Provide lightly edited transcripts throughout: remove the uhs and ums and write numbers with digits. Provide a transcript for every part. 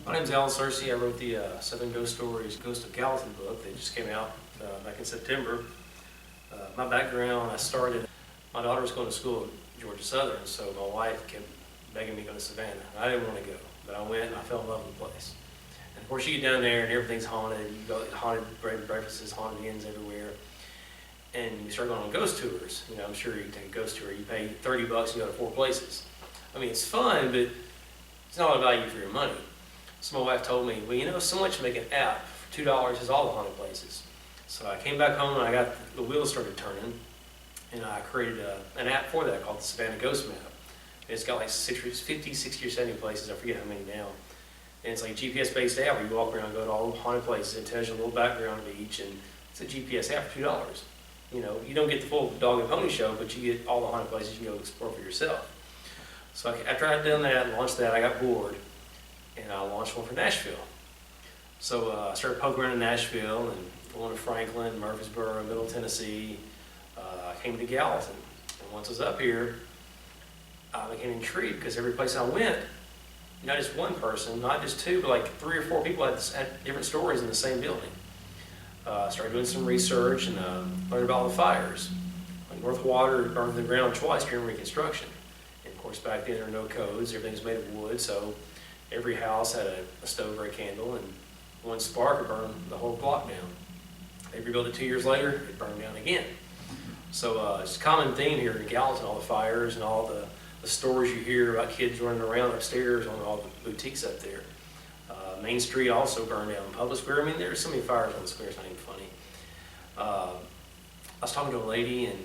My name's Allen Sircy. I wrote the Seven Ghost Stories, Ghost of Gallatin book. They just came out back in September. My background, my daughter was going to school at Georgia Southern, so my wife kept begging me to go to Savannah. I didn't want to go, but I went and I fell in love with the place. And of course you get down there and everything's haunted. You go haunted bread and breakfasts, haunted inns everywhere. And you start going on ghost tours. You know, I'm sure you take a ghost tour, you pay $30 and you go to 4 places. I mean, it's fun, but it's not a value for your money. So my wife told me, well, you know, so much to make an app for $2 is all the haunted places. So I came back home and I got the wheels started turning, and I created an app for that called the Savannah Ghost Map. It's got like 50, 60 or 70 places, I forget how many now. And it's like a GPS-based app where you walk around and go to all the haunted places. It tells you a little background of each, and it's a GPS app for $2. You know, you don't get the full dog and pony show, but you get all the haunted places you can go explore for yourself. So after I'd done that and launched that, I got bored, and I launched one for Nashville. So I started poking around in Nashville and going to Franklin, Murfreesboro, Middle Tennessee. I came to Gallatin, and once I was up here, I became intrigued because every place I went, not just one person, not just two, but like 3 or 4 people had different stories in the same building. Started doing some research and learned about all the fires. Like North Water burned to the ground twice during Reconstruction. And of course back then there were no codes, everything was made of wood, so every house had a stove or a candle, and one spark would burn the whole block down. They rebuilt it 2 years later, it burned down again. So it's a common theme here in Gallatin, all the fires and all the stories you hear about kids running around upstairs on all the boutiques up there. Main Street also burned down. Public Square, I mean, there's so many fires on the square, it's not even funny. I was talking to a lady, and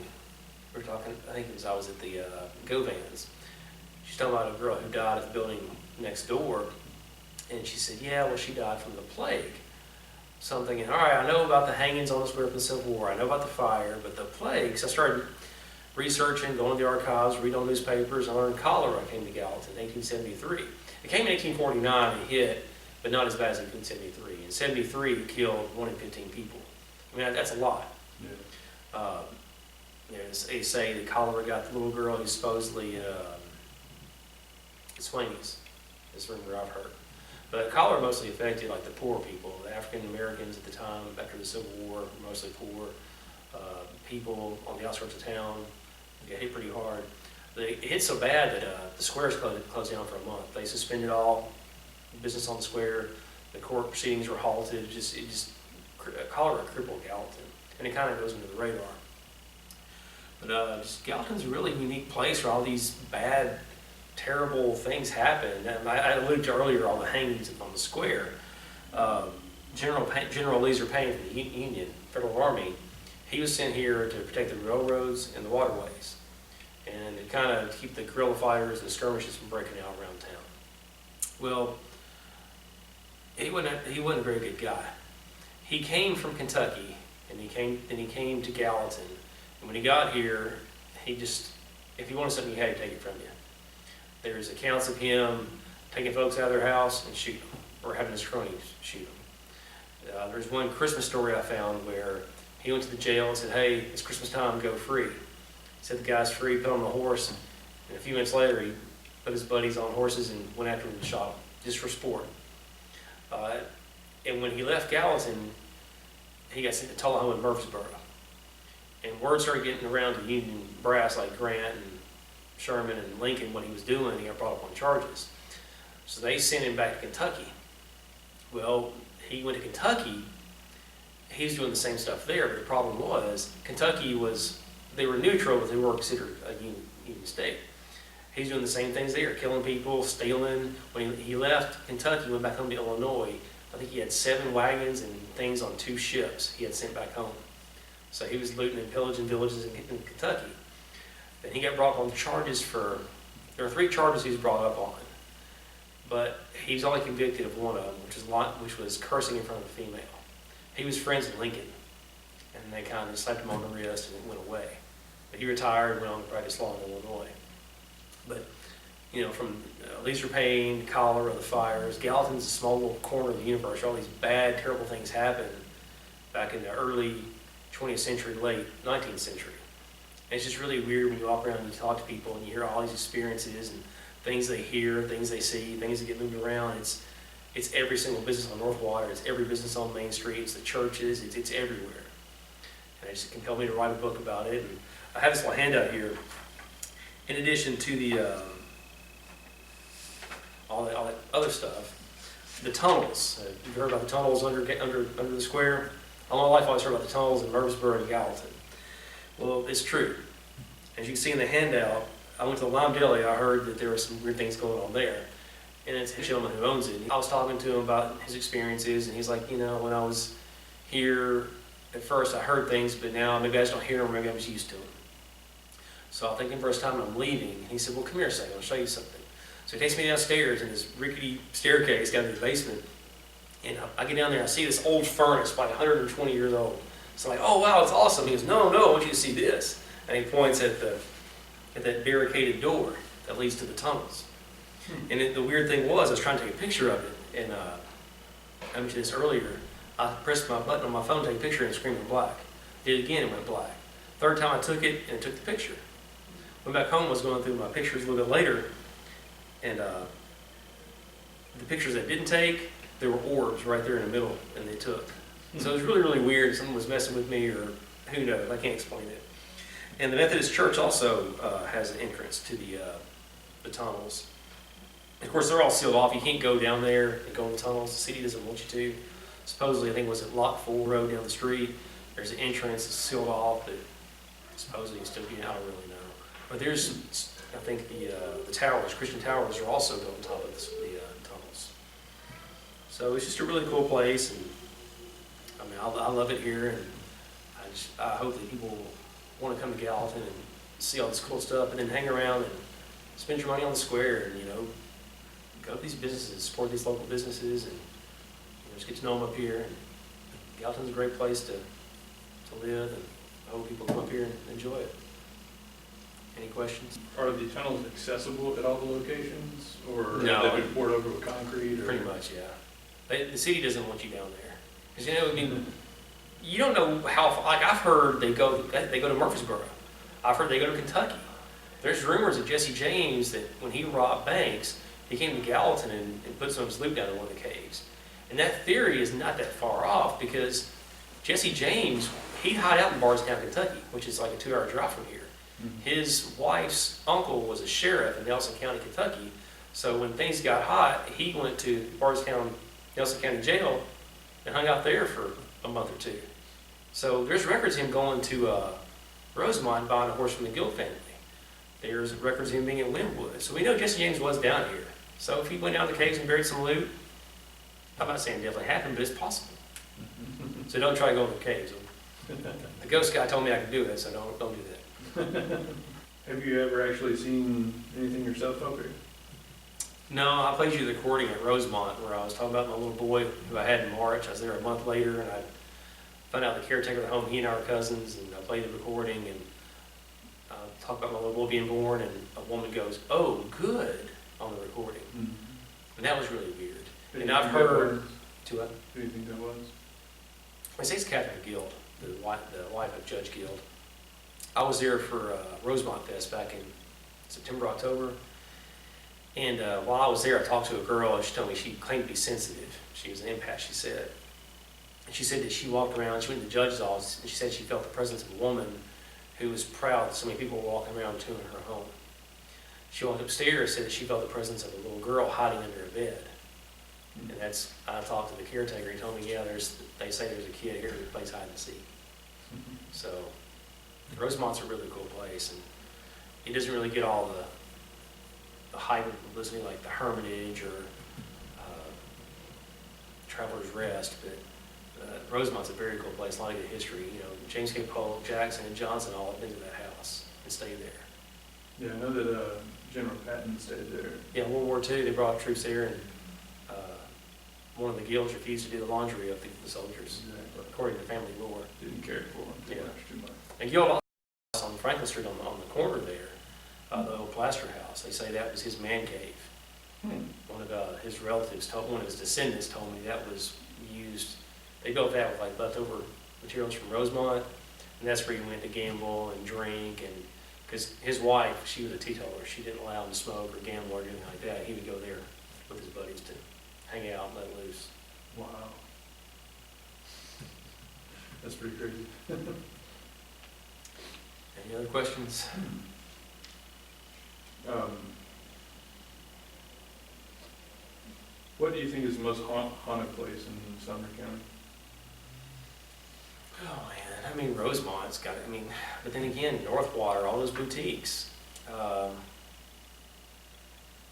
we were talking, I think I was at the Go Vans. She's talking about a girl who died at the building next door, and she said, yeah, well, she died from the plague. So I'm thinking, all right, I know about the hangings on the square from the Civil War, I know about the fire, but the plague, so I started researching, going to the archives, reading all newspapers. I learned cholera came to Gallatin in 1873. It came in 1849, it hit, but not as bad as 1873. In 73, it killed 1 in 15 people. I mean, that's a lot. Yeah. They say the cholera got the little girl who's supposedly Sweeney's. This rumor I've heard. But cholera mostly affected like the poor people, the African Americans at the time after the Civil War, mostly poor people on the outskirts of town. It hit pretty hard. It hit so bad that the squares closed down for a month. They suspended all business on the square. The court proceedings were halted. Cholera crippled Gallatin, and it kind of goes under the radar. But Gallatin's a really unique place where all these bad, terrible things happen. And I alluded to earlier all the hangings on the square. General Leisure Payne from the Union Federal Army, he was sent here to protect the railroads and the waterways, and to kind of keep the guerrilla fighters and the skirmishes from breaking out around town. Well, he wasn't a very good guy. He came from Kentucky, and he came to Gallatin. And when he got here, if he wanted something, he had to take it from you. There's accounts of him taking folks out of their house and shooting them, or having his cronies shoot them. There's one Christmas story I found where he went to the jail and said, hey, it's Christmas time, go free. He said the guy's free, put him on a horse, and a few minutes later he put his buddies on horses and went after him and shot him, just for sport. And when he left Gallatin, he got sent to Tullahoma and Murfreesboro. And word started getting around to Union brass like Grant and Sherman and Lincoln what he was doing, and he got brought up on charges. So they sent him back to Kentucky. Well, he went to Kentucky, he was doing the same stuff there, but the problem was, they were neutral, but they were considered a Union state. He's doing the same things there, killing people, stealing. When he left Kentucky, he went back home to Illinois. I think he had 7 wagons and things on 2 ships he had sent back home. So he was looting and pillaging villages in Kentucky. Then he got brought up on charges there were 3 charges he was brought up on. But he was only convicted of one of them, which was cursing in front of a female. He was friends with Lincoln, and they kind of slapped him on the wrist and it went away. But he retired and went on to practice law in Illinois. But, you know, from Leisure Payne, cholera, the fires, Gallatin's a small little corner of the universe where all these bad, terrible things happened back in the early 20th century, late 19th century. And it's just really weird when you walk around and you talk to people and you hear all these experiences and things they hear, things they see, things that get moved around. It's every single business on North Water, it's every business on Main Street, it's the churches, it's everywhere. And it just compelled me to write a book about it. And I have this little handout here. In addition to the all that other stuff, the tunnels. You've heard about the tunnels under the square? All my life I always heard about the tunnels in Murfreesboro and Gallatin. Well, it's true. As you can see in the handout, I went to the Lime Deli, I heard that there were some weird things going on there. And it's a gentleman who owns it. I was talking to him about his experiences, and he's like, when I was here, at first I heard things, but now maybe I just don't hear them, maybe I'm just used to them. So I'm thinking first time I'm leaving, and he said, well, come here a second, I'll show you something. So he takes me downstairs in this rickety staircase down to the basement, and I get down there, I see this old furnace, like 120 years old. So I'm like, oh wow, it's awesome. He goes, no, I want you to see this. And he points at that barricaded door that leads to the tunnels. And the weird thing was, I was trying to take a picture of it, and I mentioned this earlier, I pressed my button on my phone to take a picture and it screamed black. Did it again, it went black. Third time I took it, and it took the picture. Went back home, I was going through my pictures a little bit later, and the pictures I didn't take, there were orbs right there in the middle, and they took. So it was really, really weird. Someone was messing with me, or who knows, I can't explain it. And the Methodist Church also has an entrance to the tunnels. Of course, they're all sealed off. You can't go down there and go in the tunnels. The city doesn't want you to. Supposedly, I think it was at Lot 4 Road down the street. There's an entrance that's sealed off, but supposedly you still get out. I don't really know. But there's, I think the towers, Christian towers, are also built on top of the tunnels. So it's just a really cool place, and I mean, I love it here, and I hope that people want to come to Gallatin and see all this cool stuff, and then hang around and spend your money on the square, and go to these businesses, support these local businesses, and just get to know them up here. And Gallatin's a great place to live, and I hope people come up here and enjoy it. Any questions? Are the tunnels accessible at all the locations, or No. have they been poured over with concrete? Or? Pretty much, yeah. The city doesn't want you down there, because I mean, you don't know how. Like I've heard they go to Murfreesboro. I've heard they go to Kentucky. There's rumors of Jesse James that when he robbed banks, he came to Gallatin and put some of his loot down in one of the caves. And that theory is not that far off, because Jesse James, he'd hide out in Bardstown, Kentucky, which is like a 2-hour drive from here. Mm-hmm. His wife's uncle was a sheriff in Nelson County, Kentucky. So when things got hot, he went to Bardstown, Nelson County Jail and hung out there for a month or two. So there's records of him going to Rosemont and buying a horse from the Guild family. There's records of him being in Linwood. So we know Jesse James was down here. So if he went down the caves and buried some loot, I'm not saying it definitely happened, but it's possible. So don't try to go in the caves. The ghost guy told me I could do it, so don't do that. Have you ever actually seen anything yourself up here? No, I played you the recording at Rosemont where I was talking about my little boy who I had in March. I was there a month later, and I found out the caretaker of the home, he and I were cousins, and I played the recording and talked about my little boy being born, and a woman goes, "Oh, good," on the recording. Mm-hmm. And that was really weird. And I've heard... Who do you think that was? I say it's Catherine Guild, the wife of Judge Guild. I was there for Rosemont Fest back in September, October. And while I was there, I talked to a girl, and she told me she claimed to be sensitive. She was an empath, she said. And she said that she walked around, she went to the judge's office, and she said she felt the presence of a woman who was proud that so many people were walking around to her home. She walked upstairs, said that she felt the presence of a little girl hiding under a bed. And I talked to the caretaker, he told me, yeah, they say there's a kid here who plays hide and seek. So, Rosemont's a really cool place, and it doesn't really get all the hype of publicity like the Hermitage or Traveler's Rest, but Rosemont's a very cool place, a lot of good history. James K. Polk, Jackson, and Johnson all have been to that house and stayed there. Yeah, I know that General Patton stayed there. Yeah, World War II, they brought troops there, and one of the guilds refused to do the laundry of the soldiers, exactly. According to family lore. Didn't care for them too much. And Guild also on Franklin Street on the corner there, the old plaster house. They say that was his man cave. One of his relatives, one of his descendants told me that was used. They built that with like leftover materials from Rosemont, and that's where he went to gamble and drink. And because his wife, she was a teetotaler, she didn't allow him to smoke or gamble or anything like that. He would go there with his buddies to hang out and let loose. Wow. That's pretty crazy. Any other questions? What do you think is the most haunted place in Sumner County? Oh man, I mean Rosemont's got it. I mean, but then again, Northwater, all those boutiques.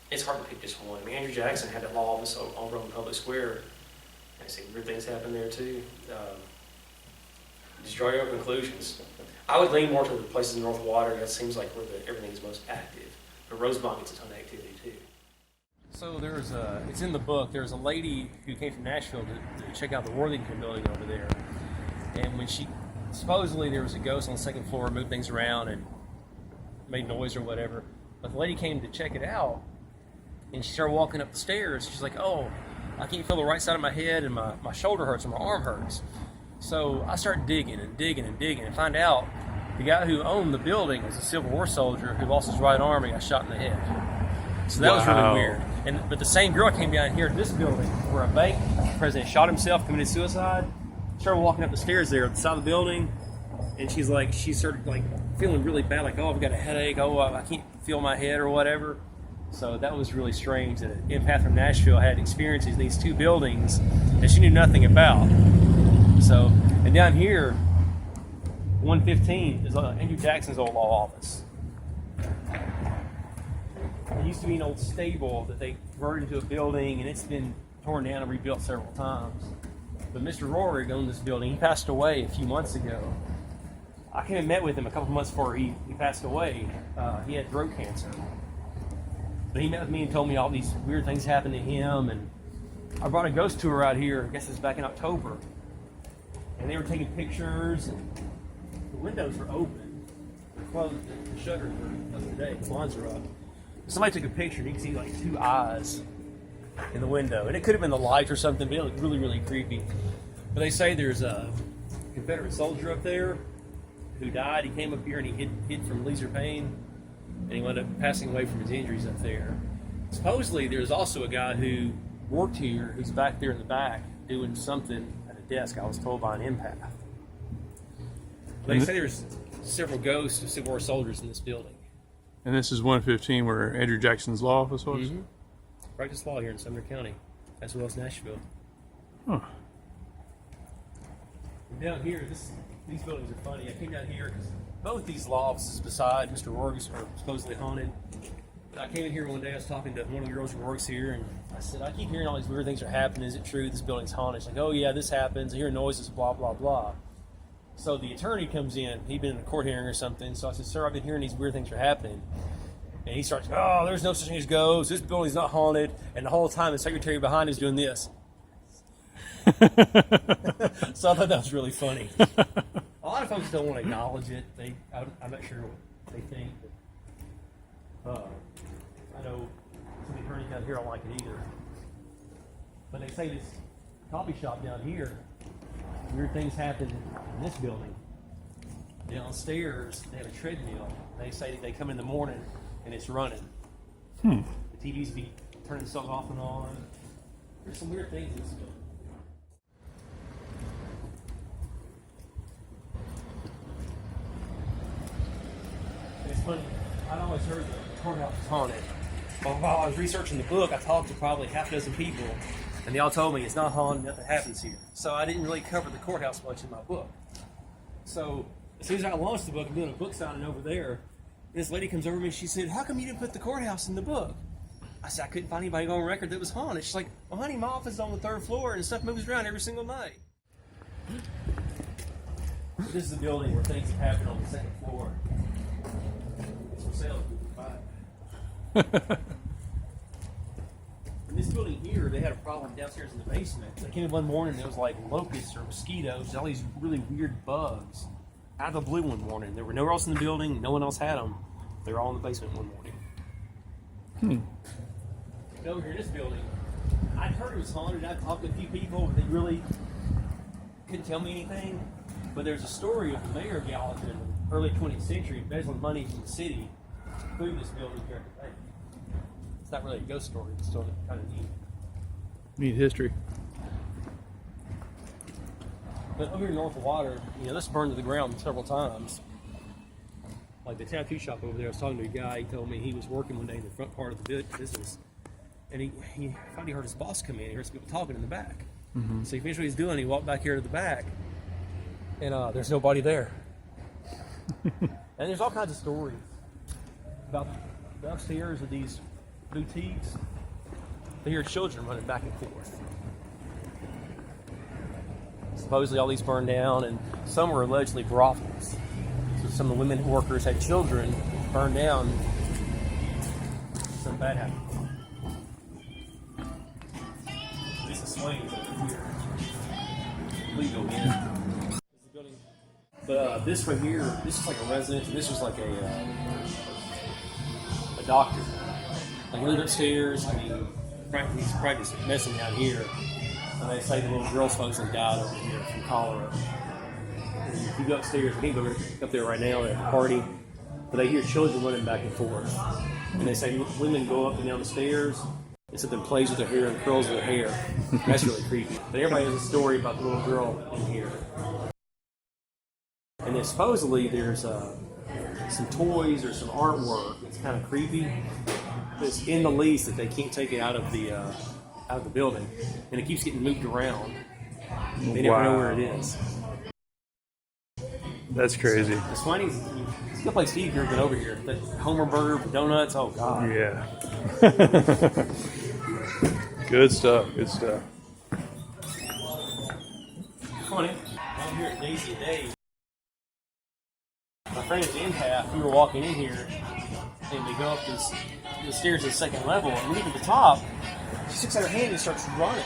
It's hard to pick just one. I mean, Andrew Jackson had that law office over on Public Square. I see weird things happen there too. Just draw your own conclusions. I would lean more to the places in Northwater. That seems like where everything is most active. But Rosemont gets a ton of activity too. So it's in the book, there's a lady who came from Nashville to check out the Worthington building over there. And when supposedly there was a ghost on the second floor, moved things around and made noise or whatever. But the lady came to check it out, and she started walking up the stairs. She's like, oh, I can't feel the right side of my head, and my shoulder hurts and my arm hurts. So I started digging and find out the guy who owned the building was a Civil War soldier who lost his right arm and got shot in the head. So that was really weird. But the same girl came down here to this building where a bank president shot himself, committed suicide. Started walking up the stairs there at the side of the building, and she started like feeling really bad, like, oh, I've got a headache, oh, I can't feel my head or whatever. So that was really strange that an empath from Nashville had experiences in these two buildings that she knew nothing about. So, and down here, 115 is Andrew Jackson's old law office. It used to be an old stable that they converted into a building, and it's been torn down and rebuilt several times. But Mr. Rohrig owned this building. He passed away a few months ago. I came and met with him a couple months before he passed away. He had throat cancer. But he met with me and told me all these weird things happened to him. And I brought a ghost tour out here, I guess it was back in October. And they were taking pictures, and the windows were open. They're closed, the shutters were up today, the blinds are up. Somebody took a picture, and you can see like two eyes in the window. And it could have been the light or something, but it looked really, really creepy. But they say there's a Confederate soldier up there who died. He came up here and he hid from Payne, and he wound up passing away from his injuries up there. Supposedly, there's also a guy who worked here who's back there in the back doing something at a desk, I was told by an empath. They say there's several ghosts of Civil War soldiers in this building. And this is 115 where Andrew Jackson's law office was? Mm-hmm. Practice law here in Sumner County, as well as Nashville. Huh. And down here, these buildings are funny. I came down here because both these law offices beside Mr. Rohrig's are supposedly haunted. I came in here one day, I was talking to one of the girls who works here, and I said, I keep hearing all these weird things are happening. Is it true this building's haunted? She's like, oh yeah, this happens. I hear noises, blah, blah, blah. So the attorney comes in. He'd been in a court hearing or something. So I said, sir, I've been hearing these weird things are happening. And he starts, oh, there's no such thing as ghosts. This building's not haunted. And the whole time the secretary behind is doing this. So I thought that was really funny. A lot of folks don't want to acknowledge it. I'm not sure what they think. But, I know some attorneys down here don't like it either. But they say this coffee shop down here, weird things happen in this building. Downstairs, they have a treadmill. They say they come in the morning and it's running. The TVs be turning themselves off and on. There's some weird things in this building. And it's funny, I'd always heard the courthouse was haunted. But while I was researching the book, I talked to probably half a dozen people, and they all told me it's not haunted, nothing happens here. So I didn't really cover the courthouse much in my book. So as soon as I launched the book, I'm doing a book signing over there. This lady comes over to me and she said, how come you didn't put the courthouse in the book? I said, I couldn't find anybody on record that was haunted. She's like, well, honey, my office is on the 3rd floor and stuff moves around every single night. This is a building where things have happened on the 2nd floor. It's for sale. In this building here, they had a problem downstairs in the basement. They came in one morning and there was like locusts or mosquitoes, all these really weird bugs. Out of the blue one morning. There were nowhere else in the building, no one else had them. They were all in the basement one morning. And over here in this building, I'd heard it was haunted. I'd talked to a few people, but they really couldn't tell me anything. But there's a story of the mayor of Gallatin in the early 20th century embezzling money from the city through this building here today. It's not really a ghost story, it's still kind of neat. Neat history. But over here north of water, this burned to the ground several times. Like the tattoo shop over there, I was talking to a guy. He told me he was working one day in the front part of the business, and he finally heard his boss come in. He heard some people talking in the back. Mm-hmm. So he finished what he's doing. He walked back here to the back, and there's nobody there. And there's all kinds of stories about the upstairs of these boutiques. They hear children running back and forth. Supposedly all these burned down, and some were allegedly brothels. So some of the women workers had children burned down. Something bad happened. This is swings over here. Please go in. But this right here, this is like a residence, and this was like a doctor. Like he lived upstairs. I mean, he's practiced medicine down here. And they say the little girl supposedly died over here from cholera. And if you go upstairs, we can go up there right now at the party, but they hear children running back and forth. And they say women go up and down the stairs, and something plays with their hair and curls their hair. That's really creepy. But everybody has a story about the little girl in here. And then supposedly there's some toys or some artwork that's kind of creepy. It's in the lease that they can't take it out of the building, and it keeps getting moved around. They never know where it is. That's crazy. The Swiney's, it's a good place to eat if you've ever been over here. That Homer burger, donuts, oh God. Yeah. Good stuff. Good stuff. Funny, I'm here at Daisy and Dave. My friend at the end half, we were walking in here, and we go up the stairs to the second level, and we get to the top. She sticks out her hand and starts running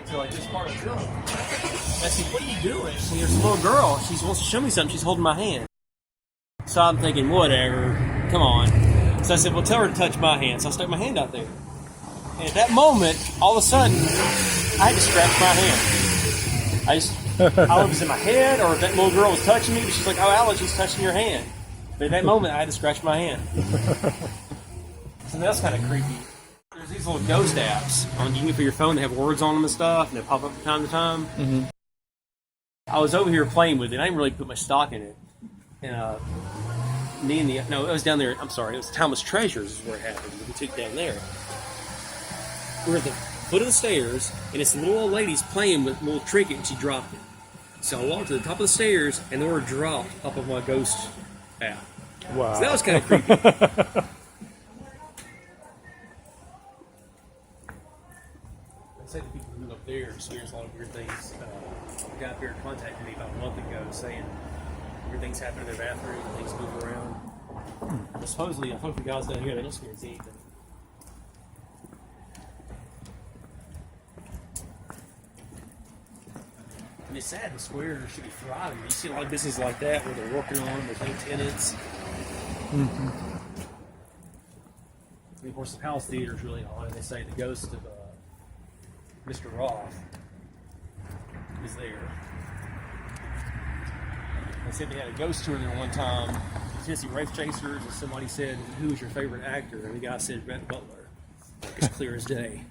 to like this part of the building. I said, "What are you doing?" And there's a little girl. She wants to show me something. She's holding my hand. So I'm thinking, whatever, come on. So I said, well, tell her to touch my hand. So I stuck my hand out there. And at that moment, all of a sudden, I had to scratch my hand. I don't know if it was in my head or if that little girl was touching me, but she's like, oh, Alan, she's touching your hand. But at that moment, I had to scratch my hand. So that's kind of creepy. There's these little ghost apps on you can for your phone that have words on them and stuff, and they pop up from time to time. Mm-hmm. I was over here playing with it. I didn't really put much stock in it. And it was down there. I'm sorry, it was Thomas Treasures is where it happened. The boutique down there. We're at the foot of the stairs, and it's the little old lady's playing with a little trinket, and she dropped it. So I walked to the top of the stairs, and the word dropped off of my ghost app. Wow. So that was kind of creepy. I said to people who live up there, experience a lot of weird things. A guy up there contacted me about a month ago saying weird things happen in their bathroom and things move around. But supposedly, I talked to the guys down here, they don't experience anything. And it's sad, the square should be thriving. You see a lot of businesses like that where they're working on, there's no tenants. Mm-hmm. And of course, the Palace Theater is really on, and they say the ghost of Mr. Roth is there. They said they had a ghost tour there one time. Tennessee Wraith Chasers, and somebody said, "Who is your favorite actor?" And the guy said, "Rhett Butler." It's clear as day.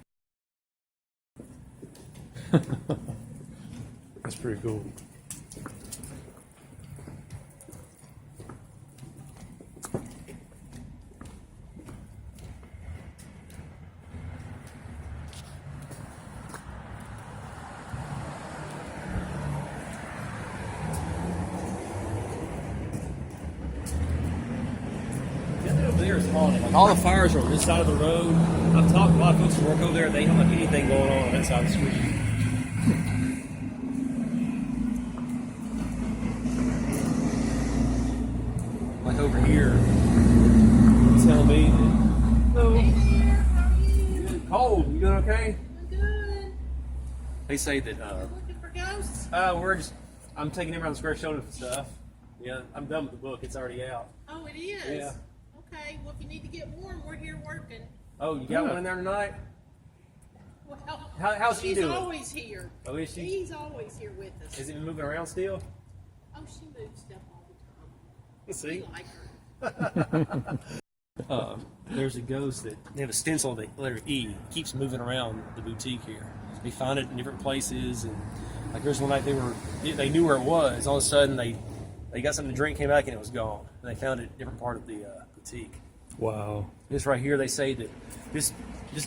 That's pretty cool. Like all the fires are on this side of the road. I've talked to a lot of folks who work over there. They don't like anything going on that side of the street. Like over here, tell me that, hello. Cold. You doing okay? I'm good. They say that Looking for ghosts? I'm taking him around the square showing him stuff. Yeah, I'm done with the book. It's already out. Oh, it is? Yeah. Okay, well, if you need to get warm, we're here working. Oh, you got one in there tonight? Well, How's she doing? She's always here. Oh, is she? She's always here with us. Is it moving around still? Oh, she moves stuff all the time. See? We like her. There's a ghost that they have a stencil of the letter E. It keeps moving around the boutique here. They found it in different places, and like there's one night they knew where it was. All of a sudden they got something to drink, came back, and it was gone. And they found it in a different part of the boutique. Wow. This right here, they say that this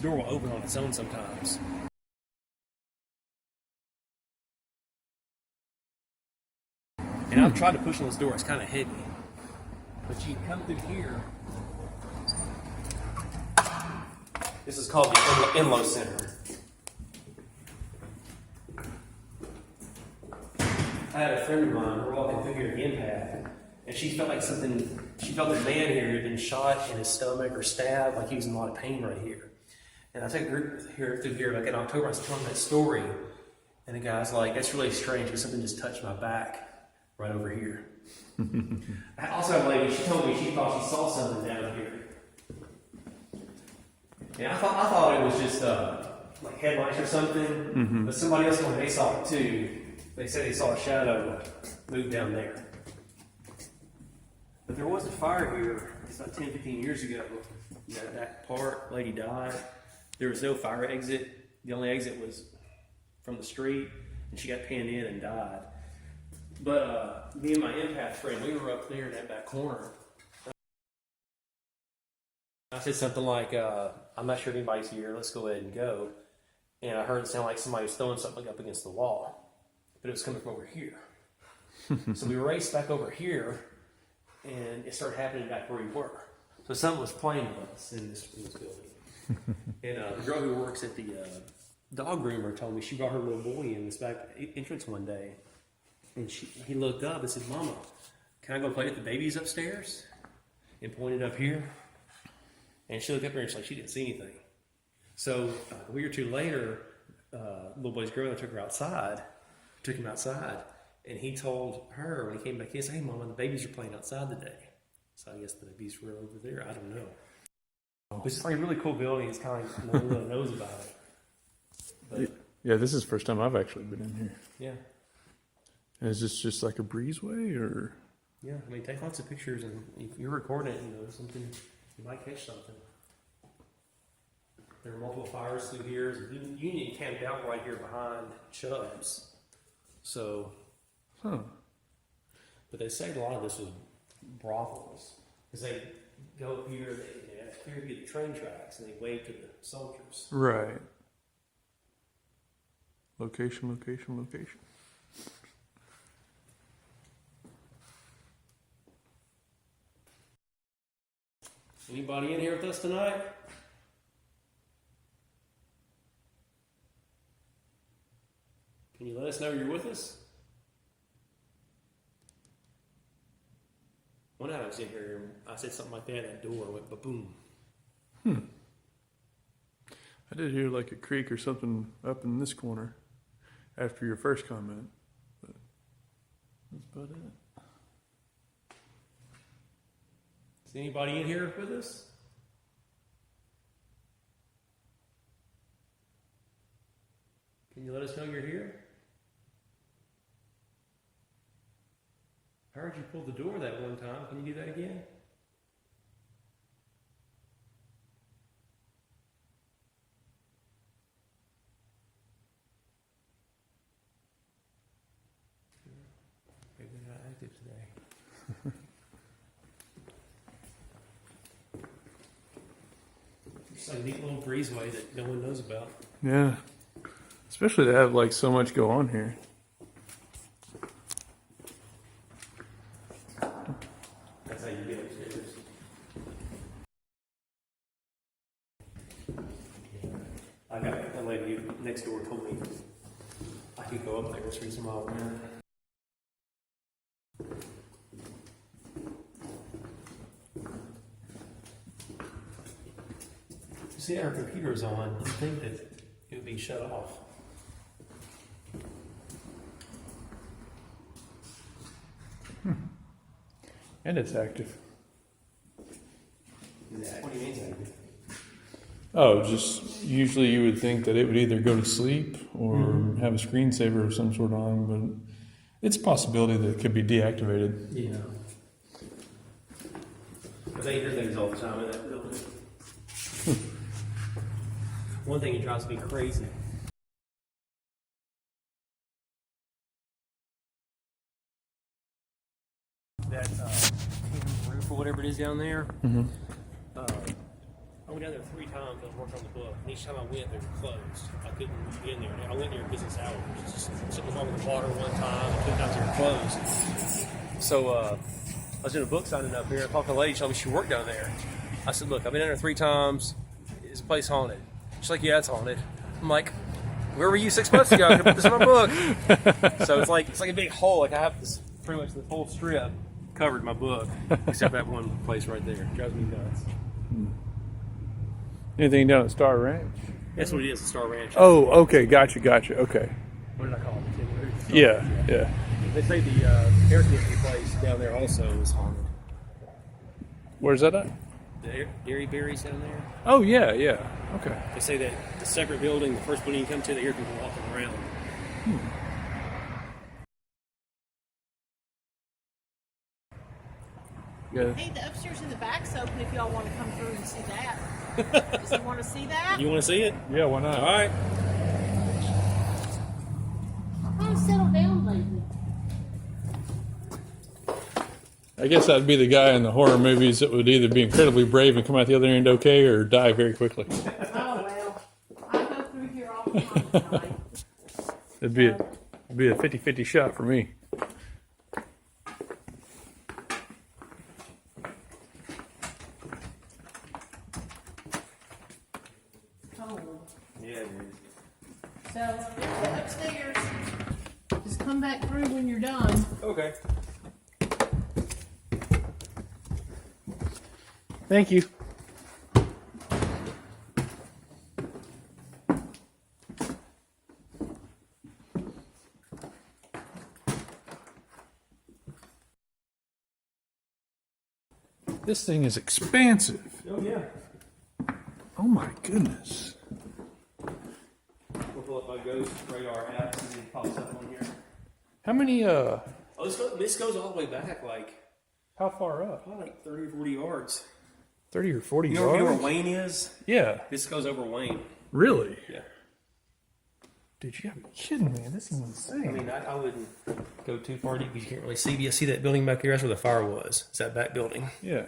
door will open on its own sometimes. And I've tried to push on this door; it's kind of heavy. But you come through here. This is called the Enlow Center. I had a friend of mine, we're walking through here at the end path, and she felt the man here had been shot in his stomach or stabbed, like he was in a lot of pain right here. And I took her through here, like in October, I was telling that story, and the guy's like, that's really strange, because something just touched my back right over here. I also have a lady, she told me she thought she saw something down here. And I thought it was just like headlights or something, but somebody else, when they saw it too, they said they saw a shadow move down there. But there was a fire here, it's about 10, 15 years ago. That part, lady died. There was no fire exit. The only exit was from the street, and she got pinned in and died. But me and my empath friend, we were up there in that back corner. I said something like, I'm not sure if anybody's here, let's go ahead and go. And I heard it sound like somebody was throwing something up against the wall, but it was coming from over here. So we raced back over here, and it started happening back where we were. So something was playing with us in this building. And the girl who works at the dog groomer told me she brought her little boy in this back entrance one day. And he looked up and said, Mama, can I go play with the babies upstairs? And pointed up here. And she looked up there and she didn't see anything. So a week or two later, little boy's girl took her outside, took him outside, and he told her when he came back in, he said, hey, Mama, the babies are playing outside today. So I guess the babies were over there. I don't know. But it's like a really cool building. It's kind of like no one really knows about it. But, Yeah, this is the first time I've actually been in here. yeah. And is this just like a breezeway, or? Yeah, I mean, take lots of pictures, and if you're recording it, something, you might catch something. There were multiple fires through here. The Union camped out right here behind Chubb's. So, but they say a lot of this was brothels, because they go up here, they have clear view of the train tracks, and they wave to the soldiers. Right. Location, location, location. Anybody in here with us tonight? Can you let us know you're with us? One night I was in here and I said something like that, that door went ba-boom. I did hear like a creak or something up in this corner after your first comment, but that's about it. Is anybody in here with us? Can you let us know you're here? I heard you pull the door that one time. Can you do that again? Maybe they're not active today. It's like a neat little breezeway that no one knows about. Yeah. Especially to have like so much go on here. That's how you get upstairs. I got that lady next door told me I could go up there. That's the reason why I went there. See, our computer's on. You'd think that it would be shut off. And it's active. What do you mean it's active? Oh, just usually you would think that it would either go to sleep or have a screensaver of some sort on, but it's a possibility that it could be deactivated. Yeah. But they hear things all the time in that building. One thing that drives me crazy that tin roof or whatever it is down there. Mm-hmm. I went down there 3 times. I was working on the book, and each time I went, they were closed. I couldn't get in there. I went there in business hours. Just something was wrong with the water one time, and 2 times they were closed. So I was doing a book signing up here. I talked to a lady. She told me she worked down there. I said, "Look, I've been down there 3 times. Is the place haunted?" She's like, "Yeah, it's haunted." I'm like, "Where were you 6 months ago? I could put this in my book." So it's like a big hole. Like I have this pretty much the whole strip covered in my book, except that one place right there. It drives me nuts. Anything down at Star Ranch? That's what it is, the Star Ranch. Oh, okay, gotcha. Okay. What did I call it? The tin roof? Yeah. They say the air conditioning place down there also is haunted. Where's that at? The Dairy Berries down there. Oh, yeah. Okay. They say that the separate building, the first building you come to, the air can go off and around. Yeah. Hey, the upstairs and the back's open if y'all want to come through and see that. Does he want to see that? You want to see it? Yeah, why not? All right. I want to settle down lately. I guess that'd be the guy in the horror movies that would either be incredibly brave and come out the other end okay or die very quickly. Oh, well. I go through here all the time at night. It'd be a 50-50 shot for me. Oh. Yeah, it is. So, go upstairs. Just come back through when you're done. Okay. Thank you. This thing is expansive. Oh, yeah. Oh my goodness. We'll pull up my Ghost Radar app and see if it pops up on here. How many, Oh, this goes all the way back, like, how far up? probably like 30 or 40 yards. 30 or 40 You know where yards? Wayne is? Yeah. This goes over Wayne. Really? Yeah. Dude, you gotta be kidding me. This is insane. I mean, I wouldn't go too far deep because you can't really see. But you see that building back there? That's where the fire was. It's that back building. Yeah.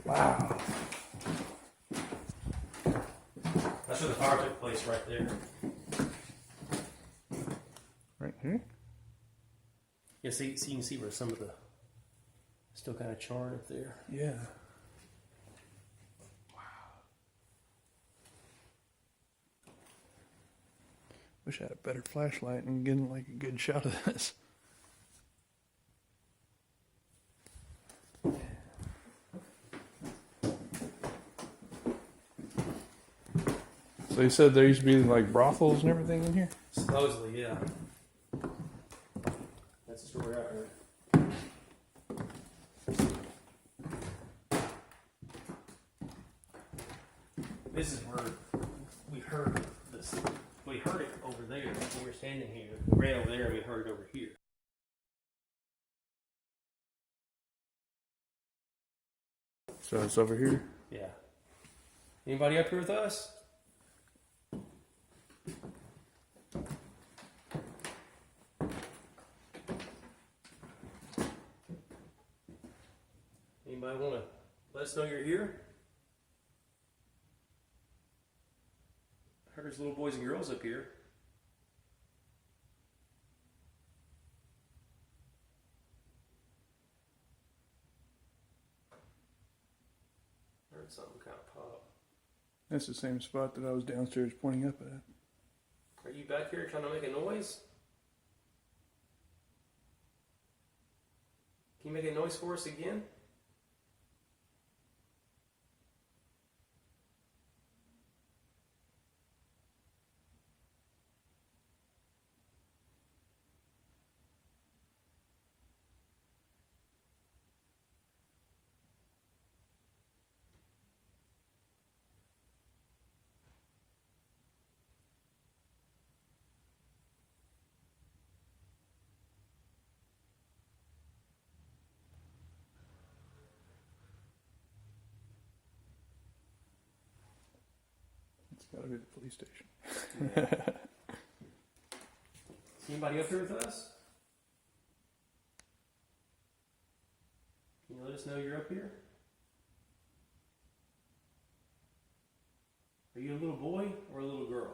Wow. That's where the fire took place, right there. Right here? Yeah, see, you can see where some of the still kind of charred up there. Yeah. Wish I had a better flashlight and getting like a good shot of this. So you said there used to be like brothels and everything in here? Supposedly, yeah. That's the story I heard. This is where we heard this. We heard it over there when we were standing here. We ran over there and we heard it over here. So it's over here? Yeah. Anybody up here with us? Anybody want to let us know you're here? I heard there's little boys and girls up here. I heard something kind of pop. That's the same spot that I was downstairs pointing up at. Are you back here trying to make a noise? Can you make a noise for us again? It's gotta be the police station. Anybody up here with us? you let us know you're up here? Are you a little boy or a little girl?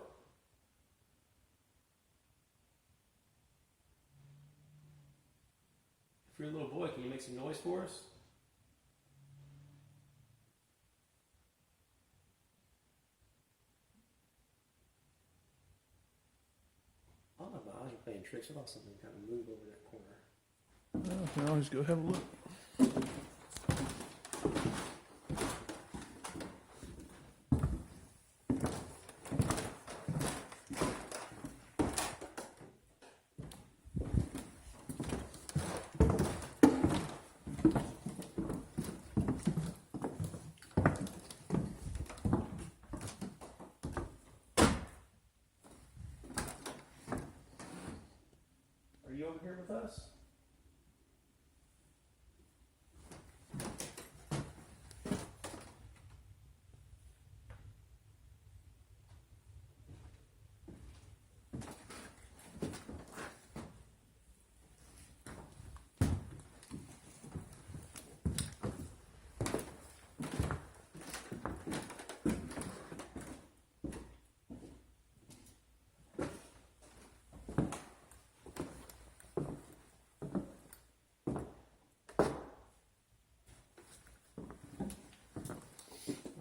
If you're a little boy, can you make some noise for us? I don't know if my eyes are playing tricks. I thought something kind of moved over that corner. Well, we can always go have a look. Are you over here with us?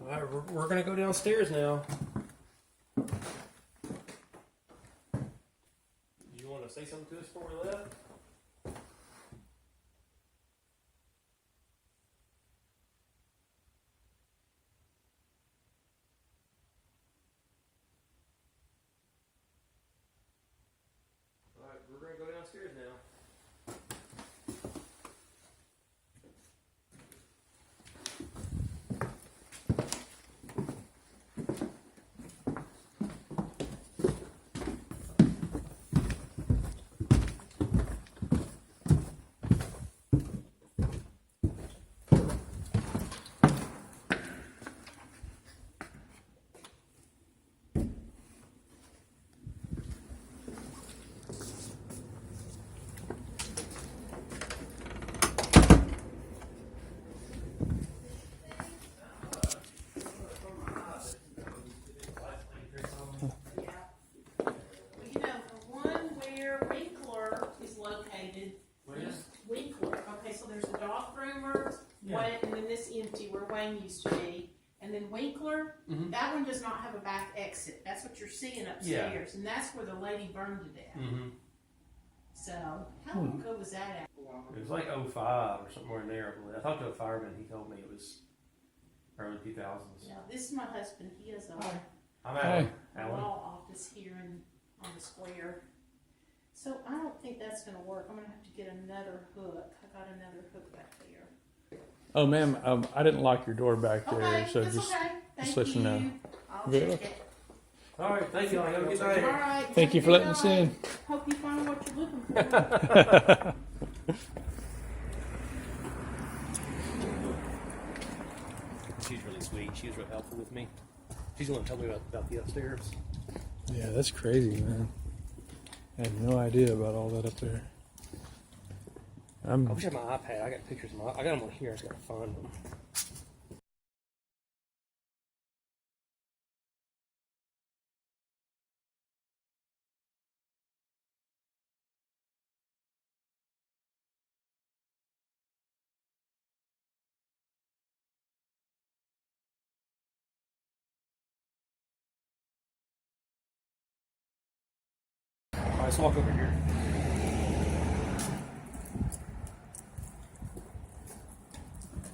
All right, we're going to go downstairs now. You want to say something to us before we left? All right, we're going to go downstairs now. You know, the one where Winkler is located. Where is? Winkler. Okay, so there's the dog groomer, Yeah. Wayne, and then this empty where Wayne used to be. And then Winkler, Mhm. that one does not have a back exit. That's what you're seeing upstairs. And that's where the lady burned to death. Mm-hmm. So, how long ago was that at? It was like 05 or somewhere in there. I talked to a fireman. He told me it was early 2000s. Yeah, this is my husband. He has a I'm Alan. Hey. Alan. law office here on the square. So I don't think that's going to work. I'm going to have to get another hook. I got another hook back there. Oh, ma'am, I didn't lock your door back there, Okay, so that's just okay. Thank let you know. I'll Good. check it. All right, thank you. Have a good All day. right. thank you for letting us in. Hope you find what you're looking for. She's really sweet. She was real helpful with me. She's the one who told me about the upstairs. Yeah, that's crazy, man. I had no idea about all that up there. I wish I had my iPad. I got pictures of I got them on here. I just got to find them. All right, let's walk over here.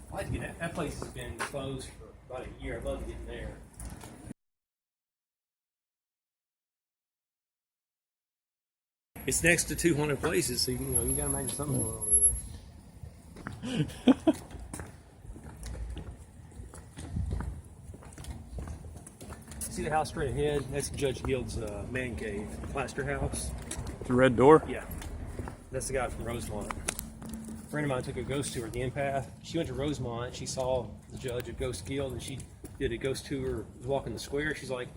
I'd like to get that place has been closed for about a year. I'd love to get in there. It's next to 200 places, so you gotta imagine something going on over there. See the house straight ahead? That's Judge Guild's man cave, plaster house. The red door? Yeah, that's the guy from Rosemont. A friend of mine took a ghost tour at the empath. She went to Rosemont. She saw the judge at Ghost Guild, and she did a ghost tour, was walking the square. She's like,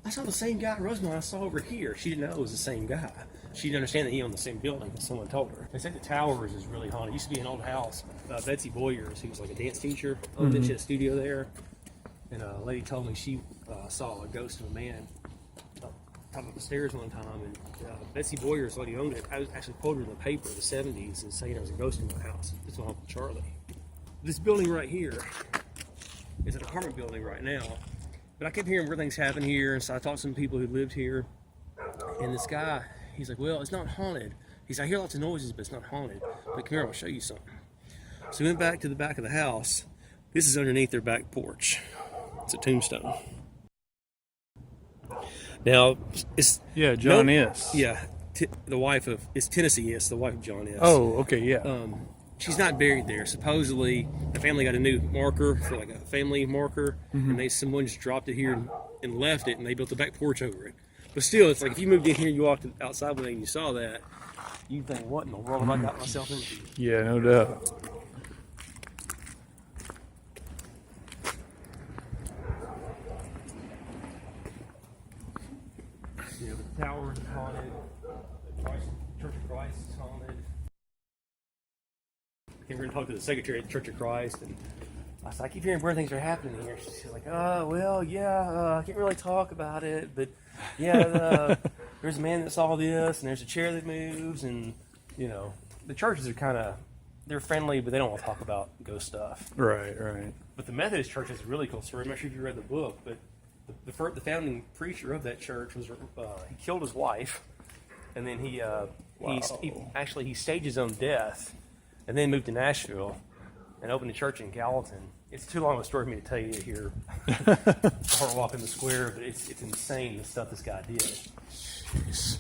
I saw the same guy at Rosemont I saw over here. She didn't know it was the same guy. She didn't understand that he owned the same building, but someone told her. They said the Towers is really haunted. It used to be an old house. Betsy Boyers, who was like a dance teacher, owned it. She had a studio there. And a lady told me she saw a ghost of a man up top of the stairs one time. And Betsy Boyers, the lady who owned it, I was actually quoted in the paper in the 70s and saying there was a ghost in my house. It's my Uncle Charlie. This building right here is an apartment building right now. But I kept hearing weird things happen here, and so I talked to some people who lived here. And this guy, he's like, well, it's not haunted. He said, I hear lots of noises, but it's not haunted. But come here, I'll show you something. So we went back to the back of the house. This is underneath their back porch. It's a tombstone. Now, it's... Yeah, John S. Yeah, the wife of... It's Tennessee S., the wife of John S. Oh, okay, yeah. She's not buried there. Supposedly, the family got a new marker for like a family marker, and someone just dropped it here and left it, and they built a back porch over it. But still, it's like if you moved in here and you walked outside one day and you saw that, you think, what in the world have I got myself into? Yeah, no doubt. You know, the tower is haunted, the Church of Christ is haunted. We're going to talk to the secretary at the Church of Christ, and I said, I keep hearing weird things are happening here. She's like, well, yeah, I can't really talk about it, but yeah, there's a man that saw this, and there's a chair that moves, and, you know, the churches are kind of, they're friendly, but they don't want to talk about ghost stuff. Right, right. But the Methodist Church is a really cool story. I'm not sure if you read the book, but the founding preacher of that church was, he killed his wife, and then he staged his own death, and then moved to Nashville and opened a church in Gallatin. It's too long of a story for me to tell you here or walk in the square, but it's insane the stuff this guy did. Jeez.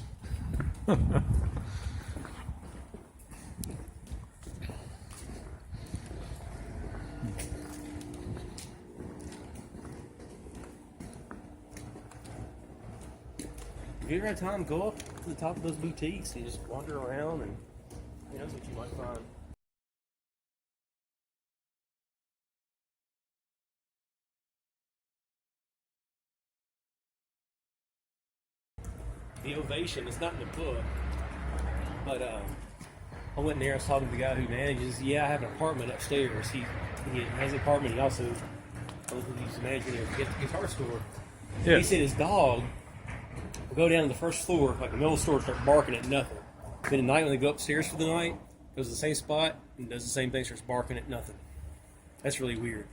If you ever have time, go up to the top of those boutiques and just wander around, and who knows what you might find. The Ovation is not in the book, but I went in there. I was talking to the guy who manages. Yeah, I have an apartment upstairs. He has an apartment. He also he's the manager there at the guitar store. Yeah. He said his dog will go down to the first floor, like the middle of the store, and start barking at nothing. Then at night when they go upstairs for the night, goes to the same spot and does the same thing, starts barking at nothing. That's really weird.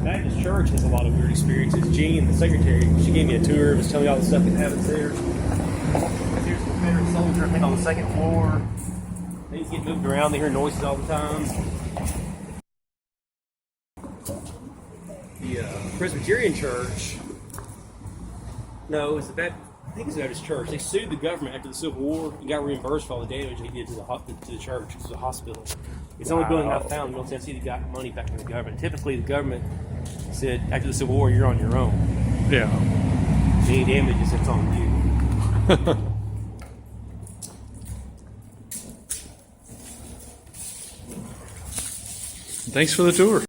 Baptist Church has a lot of weird experiences. Jean, the secretary, she gave me a tour, was telling me all the stuff that happens there. Here's the Confederate soldier, I think, on the second floor. Things get moved around, they hear noises all the time. The Presbyterian Church, no, it's the Baptist, I think it's the Baptist Church. They sued the government after the Civil War and got reimbursed for all the damage they did to the church, to the hospital. It's the only building I found in Middle Tennessee that got money back from the government. Typically, the government said, after the Civil War, you're on your own. Yeah. Any damages, it's on you. Thanks for the tour.